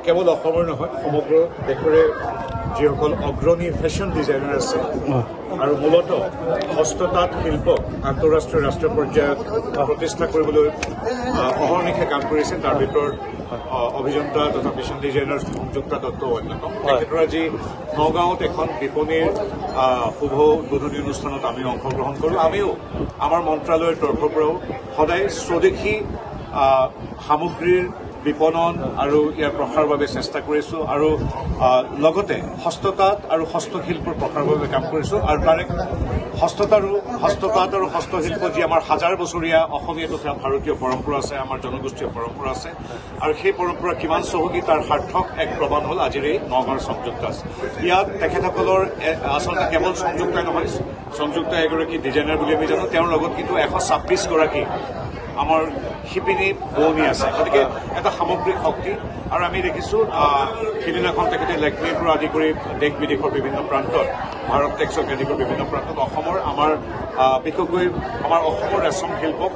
কেৱল অসমৰ নহয় সমগ্ৰ দেশৰে যিসকল অগ্ৰণী ফেশ্বন ডিজাইনাৰ আছে আৰু মূলতঃ হস্ততাঁত শিল্পক আন্তঃৰাষ্ট্ৰীয় ৰাষ্ট্ৰীয় পৰ্যায়ত প্ৰতিষ্ঠা কৰিবলৈ অহৰ্নিশে কাম কৰিছে তাৰ ভিতৰত অভিযন্তা তথা ফেশ্বন ডিজাইনাৰ সংযুক্তা দত্ত অন্যতম তেখেতৰ আজি নগাঁৱত এখন বিপণীৰ শুভ উদ্বোধনী অনুষ্ঠানত আমি অংশগ্ৰহণ কৰোঁ আমিও আমাৰ মন্ত্ৰালয়ৰ তৰফৰ পৰাও সদায় স্বদেশী সামগ্ৰীৰ বিপণন আৰু ইয়াৰ প্ৰসাৰৰ বাবে চেষ্টা কৰিছোঁ আৰু লগতে হস্ততাঁত আৰু হস্তশিল্পৰ প্ৰসাৰৰ বাবে কাম কৰিছোঁ আৰু তাৰে হস্ততাঁত আৰু হস্তশিল্প যি আমাৰ হাজাৰ বছৰীয়া অসমীয়া তথা ভাৰতীয় পৰম্পৰা আছে আমাৰ জনগোষ্ঠীয় পৰম্পৰা আছে আৰু সেই পৰম্পৰা কিমান চহকী তাৰ সাৰ্থক এক প্ৰমাণ হ'ল আজিৰ এই নগাঁৱৰ সংযুক্তা ইয়াত তেখেতসকলৰ আচলতে কেৱল সংযুক্তাই নহয় সংযুক্তা এগৰাকী ডিজাইনাৰ বুলি আমি জানো তেওঁৰ লগত কিন্তু 126 গৰাকী আমাৰ শিপিনী বোৱনী আছে গতিকে এটা সামগ্ৰিক শক্তি আৰু আমি দেখিছোঁ সিদিনাখন তেখেতে লেকমিৰ পৰা আদি কৰি দেশ বিদেশৰ বিভিন্ন প্ৰান্তত ভাৰত টেক্সক আদি কৰি বিভিন্ন প্ৰান্তত আমাৰ বিশেষকৈ আমাৰ অসমৰ ৰেচম শিল্পক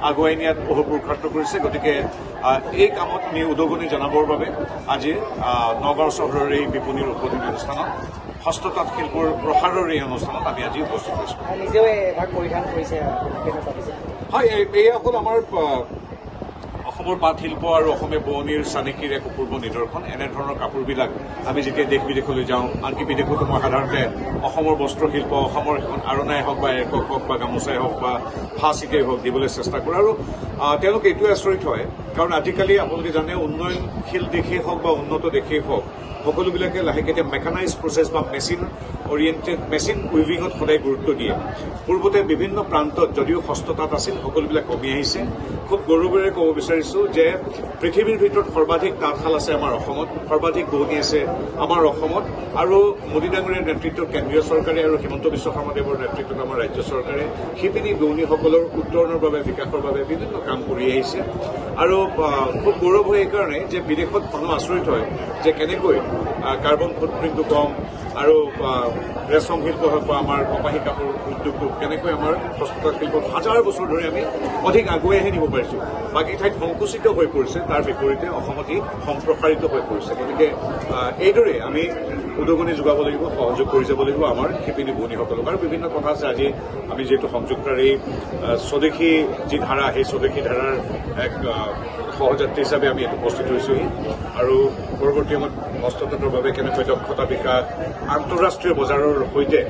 আগুৱাই নিয়াত বহু পুৰুষাৰ্থ কৰিছে গতিকে এই কামত আমি উদগনি জনাবৰ বাবে আজি নগাঁও চহৰৰ এই বিপণীৰ উদ্বোধনী অনুষ্ঠানত হস্ততাঁত শিল্পৰ প্ৰসাৰৰ এই অনুষ্ঠানত আমি আজি উপস্থিত হৈছোঁ হয় এয়া হ'ল আমাৰ অসমৰ পাট শিল্প আৰু অসমীয়া বোৱনীৰ চানেকিৰ এক অপূৰ্ব নিদৰ্শন এনেধৰণৰ কাপোৰবিলাক আমি যেতিয়া দেশ বিদেশলৈ যাওঁ আনকি বিদেশতো মই সাধাৰণতে অসমৰ বস্ত্ৰশিল্প অসমৰ এখন আৰণাই হওক বা একক হওক বা গামোচাই হওক বা ফাঁচিতেই হওক দিবলৈ চেষ্টা কৰোঁ আৰু তেওঁলোক এইটোৱে আচৰিত হয় কাৰণ আজিকালি আপোনালোকে জানে উন্নয়নশীল দেশেই হওক বা উন্নত দেশেই হওক সকলোবিলাকে লাহেকৈ এতিয়া মেকানাইজ প্ৰচেছ বা মেচিন অৰিয়েণ্টেড মেচিন উইভিঙত সদায় গুৰুত্ব দিয়ে পূৰ্বতে বিভিন্ন প্ৰান্তত যদিও হস্ততাঁত আছিল সকলোবিলাক কমি আহিছে খুব গৌৰৱেৰে ক'ব বিচাৰিছোঁ যে পৃথিৱীৰ ভিতৰত সৰ্বাধিক তাঁতশাল আছে আমাৰ অসমত সৰ্বাধিক বোৱনী আছে আমাৰ অসমত আৰু মোদী ডাঙৰীয়াৰ নেতৃত্বত কেন্দ্ৰীয় চৰকাৰে আৰু হিমন্ত বিশ্ব শৰ্মাদেৱৰ নেতৃত্বত আমাৰ ৰাজ্য চৰকাৰে শিপিনী বোৱনীসকলৰ উত্তৰণৰ বাবে বিকাশৰ বাবে বিভিন্ন কাম কৰি আহিছে আৰু খুব গৌৰৱ হয় এইকাৰণে যে বিদেশত মানুহ আচৰিত হয় যে কেনেকৈ কাৰ্বন ফুটপ্ৰিণ্টটো কম আৰু ৰেচম শিল্প হওক বা আমাৰ কপাহী কাপোৰ উদ্যোগটো কেনেকৈ আমাৰ হস্ততাঁত শিল্পত হাজাৰ বছৰ ধৰি আমি অধিক আগুৱাইহে নিব পাৰিছোঁ বাকী ঠাইত সংকুচিত হৈ পৰিছে তাৰ বিপৰীতে অসমত ই সম্প্ৰসাৰিত হৈ পৰিছে গতিকে এইদৰে আমি উদগনি যোগাব লাগিব সহযোগ কৰি যাব লাগিব আমাৰ শিপিনী বোৱনীসকলক আৰু বিভিন্ন কথা আছে আজি আমি যিহেতু সংযুক্তাৰ এই স্বদেশী যি ধাৰা সেই স্বদেশী ধাৰাৰ এক সহযাত্ৰী হিচাপে আমি ইয়াত উপস্থিত হৈছোঁহি আৰু পৰৱৰ্তী সময়ত হস্ততাঁতৰ বাবে কেনেকৈ দক্ষতা বিকাশ আন্তঃৰাষ্ট্ৰীয় বজাৰৰ সৈতে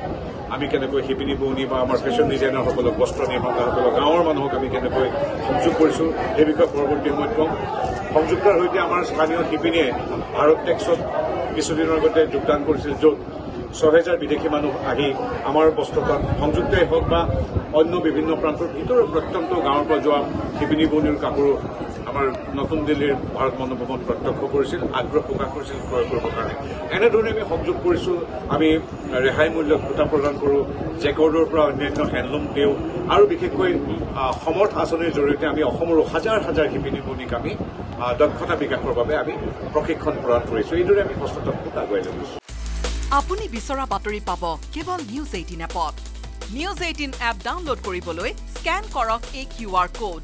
আমি কেনেকৈ শিপিনী বোৱনী বা আমাৰ ফেশ্বন ডিজাইনাৰসকলক বস্ত্ৰ নিৰ্মাতাসকলক গাঁৱৰ মানুহক আমি কেনেকৈ সংযোগ কৰিছোঁ সেই বিষয়ে পৰৱৰ্তী সময়ত কম সংযুক্তাৰ সৈতে আমাৰ স্থানীয় শিপিনীয়ে ভাৰত টেক্সত কিছুদিনৰ আগতে যোগদান কৰিছিল য'ত ৬,০০০ বিদেশী মানুহ আহি আমাৰ বস্ত্ৰতাঁত সংযুক্তাই হওক বা অন্য বিভিন্ন প্ৰান্তৰ ভিতৰৰ প্ৰত্যন্ত গাঁৱৰ পৰা যোৱা শিপিনী বোৱনীৰ কাপোৰ আমাৰ নতুন দিল্লীৰ ভাৰত মণ্ডপত প্ৰত্যক্ষ কৰিছিল আগ্ৰহ প্ৰকাশ কৰিছিল ক্ৰয় কৰিবৰ কাৰণে এনেধৰণে আমি সংযোগ কৰিছোঁ আমি ৰেহাই মূল্যত সূতা প্ৰদান কৰোঁ জেকৰ্ডৰ পৰা অন্যান্য হেণ্ডলুম দিওঁ আৰু বিশেষকৈ সমৰ্থ আঁচনিৰ জৰিয়তে আমি অসমৰো হাজাৰ হাজাৰ শিপিনী বোৱনীক আমি দক্ষতা বিকাশৰ বাবে আমি প্ৰশিক্ষণ প্ৰদান কৰিছোঁ এইদৰে আমি হস্ততাঁতটোক আগুৱাই লৈ গৈছোঁ আপুনি বিচৰা বাতৰি পাব কেৱল নিউজ 18 এপত নিউজ 18 এপ ডাউনলোড কৰিবলৈ স্কেন কৰক এই QR কোড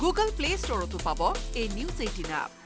গুগল প্লে ষ্টৰতো পাব এই নিউজ 18 এপ